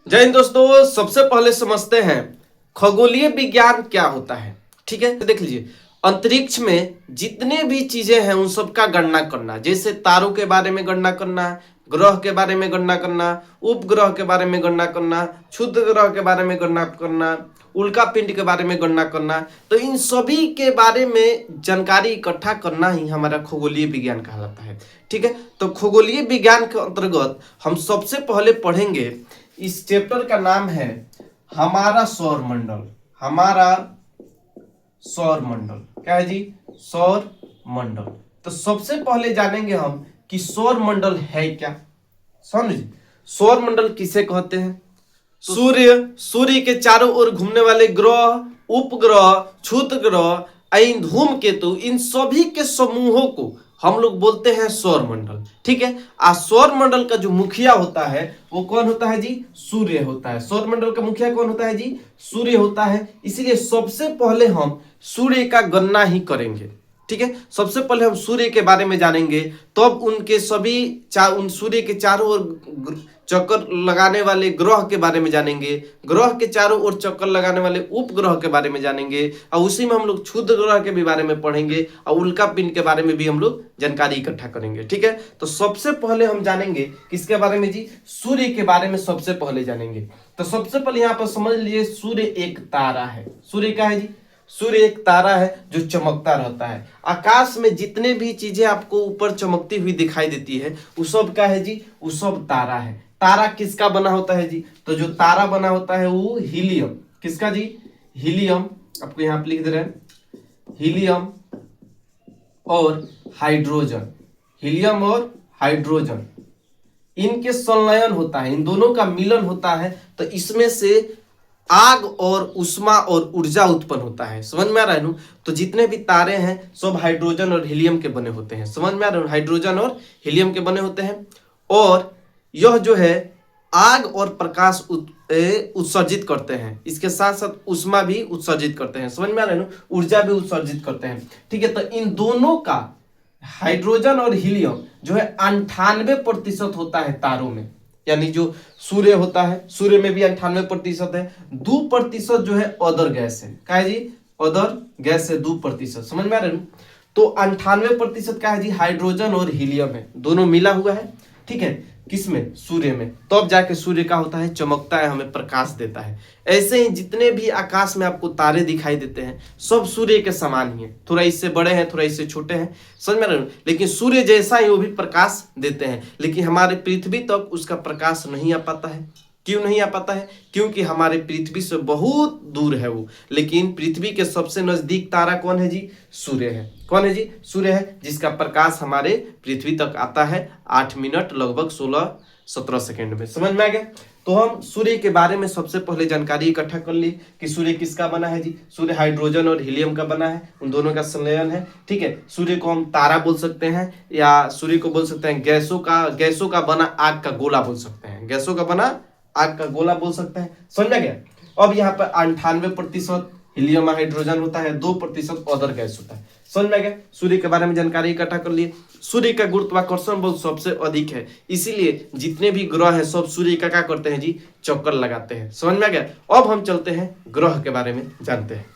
जय हिंद दोस्तों, सबसे पहले समझते हैं खगोलीय विज्ञान क्या होता है। ठीक है, तो देख लीजिए, अंतरिक्ष में जितने भी चीजें हैं उन सब का गणना करना, जैसे तारों के बारे में गणना करना, ग्रह के बारे में गणना करना, उपग्रह के बारे में गणना करना, क्षुद्र ग्रह के बारे में गणना करना, उल्का पिंड के बारे में गणना करना, तो इन सभी के बारे में जानकारी इकट्ठा करना ही हमारा खगोलीय विज्ञान कहलाता है। ठीक है, तो खगोलीय विज्ञान के अंतर्गत हम सबसे पहले पढ़ेंगे, इस चैप्टर का नाम है हमारा सौर मंडल। हमारा सौर मंडल क्या है जी? सौर मंडल। तो सबसे पहले जानेंगे हम कि सौर मंडल है क्या। समझ, सौर मंडल किसे कहते हैं? सूर्य के चारों ओर घूमने वाले ग्रह, उपग्रह, क्षुद्र ग्रह, धूमकेतु, इन सभी के समूहों को हम लोग बोलते हैं सौर मंडल। ठीक है, सौर मंडल का जो मुखिया होता है वो कौन होता है जी? सूर्य होता है। सौर मंडल का मुखिया कौन होता है जी? सूर्य होता है। इसलिए सबसे पहले हम सूर्य का गणना ही करेंगे। ठीक है, सबसे पहले हम सूर्य के बारे में जानेंगे, तब उनके सभी उन सूर्य के चारों ओर चक्कर लगाने वाले ग्रह के बारे में जानेंगे, ग्रह के चारों ओर चक्कर लगाने वाले उपग्रह के बारे में जानेंगे, और उसी में हम लोग क्षुद्र ग्रह के भी बारे में पढ़ेंगे, और उल्का पिंड के बारे में भी हम लोग जानकारी इकट्ठा करेंगे। ठीक है, तो सबसे पहले हम जानेंगे किसके बारे में जी? सूर्य के बारे में सबसे पहले जानेंगे। तो सबसे पहले यहाँ पर समझ लीजिए, सूर्य एक तारा है। सूर्य क्या है जी? सूर्य एक तारा है जो चमकता रहता है। आकाश में जितने भी चीजें आपको ऊपर चमकती हुई दिखाई देती है वो सब क्या है जी? वो सब तारा है। तारा किसका बना होता है जी? तो जो तारा बना होता है वो हीलियम। किसका जी? हीलियम। आपको यहाँ पे लिख दे रहे हैं, हीलियम और हाइड्रोजन। हीलियम और हाइड्रोजन, इनके संलयन होता है, इन दोनों का मिलन होता है, तो इसमें से आग और उष्मा और ऊर्जा उत्पन्न होता है। समझ में आ रहा है ना? तो जितने भी तारे हैं सब हाइड्रोजन और हीलियम के बने होते हैं। समझ में आ रहा है? हाइड्रोजन और हीलियम के बने होते हैं, और यह जो है आग और प्रकाश उत्सर्जित करते हैं, इसके साथ साथ उष्मा भी उत्सर्जित करते हैं। समझ में आ रहा है ना? ऊर्जा भी उत्सर्जित करते हैं। ठीक है, तो इन दोनों का, हाइड्रोजन और हीलियम जो है 98% होता है तारों में। यानी जो सूर्य होता है, सूर्य में भी 98% है। 2% जो है अदर गैस है। क्या है जी? अदर गैस है 2%। समझ में आ रहा है? तो 98% क्या है जी? हाइड्रोजन और हीलियम है, दोनों मिला हुआ है। ठीक है, किसमें? सूर्य में। तब जाके सूर्य का होता है, चमकता है, हमें प्रकाश देता है। ऐसे ही जितने भी आकाश में आपको तारे दिखाई देते हैं सब सूर्य के समान ही है, थोड़ा इससे बड़े हैं, थोड़ा इससे छोटे हैं। समझ में आ रहे हैं? लेकिन सूर्य जैसा ही वो भी प्रकाश देते हैं, लेकिन हमारे पृथ्वी तक उसका प्रकाश नहीं आ पाता है। क्यों नहीं आ पाता है? क्योंकि हमारे पृथ्वी से बहुत दूर है वो। लेकिन पृथ्वी के सबसे नजदीक तारा कौन है जी? सूर्य है। कौन है जी? सूर्य है, जिसका प्रकाश हमारे पृथ्वी तक आता है 8 मिनट लगभग 16-17 सेकेंड में। समझ में आ गया? तो हम सूर्य के बारे में सबसे पहले जानकारी इकट्ठा कर ली कि सूर्य किसका बना है जी? सूर्य हाइड्रोजन और हीलियम का बना है, उन दोनों का संलयन है। ठीक है, सूर्य को हम तारा बोल सकते हैं, या सूर्य को बोल सकते हैं गैसों का बना आग का गोला बोल सकते हैं। गैसों का बना आग का गोला बोल सकते हैं। समझ में गया? अब यहाँ पर 98% हीलियम हाइड्रोजन होता है, 2% अदर गैस होता है। समझ में गया? सूर्य के बारे में जानकारी इकट्ठा कर लिए। सूर्य का गुरुत्वाकर्षण बल सबसे अधिक है, इसीलिए जितने भी ग्रह हैं सब सूर्य का क्या करते हैं जी? चक्कर लगाते हैं। समझ में गया? अब हम चलते हैं ग्रह के बारे में जानते हैं।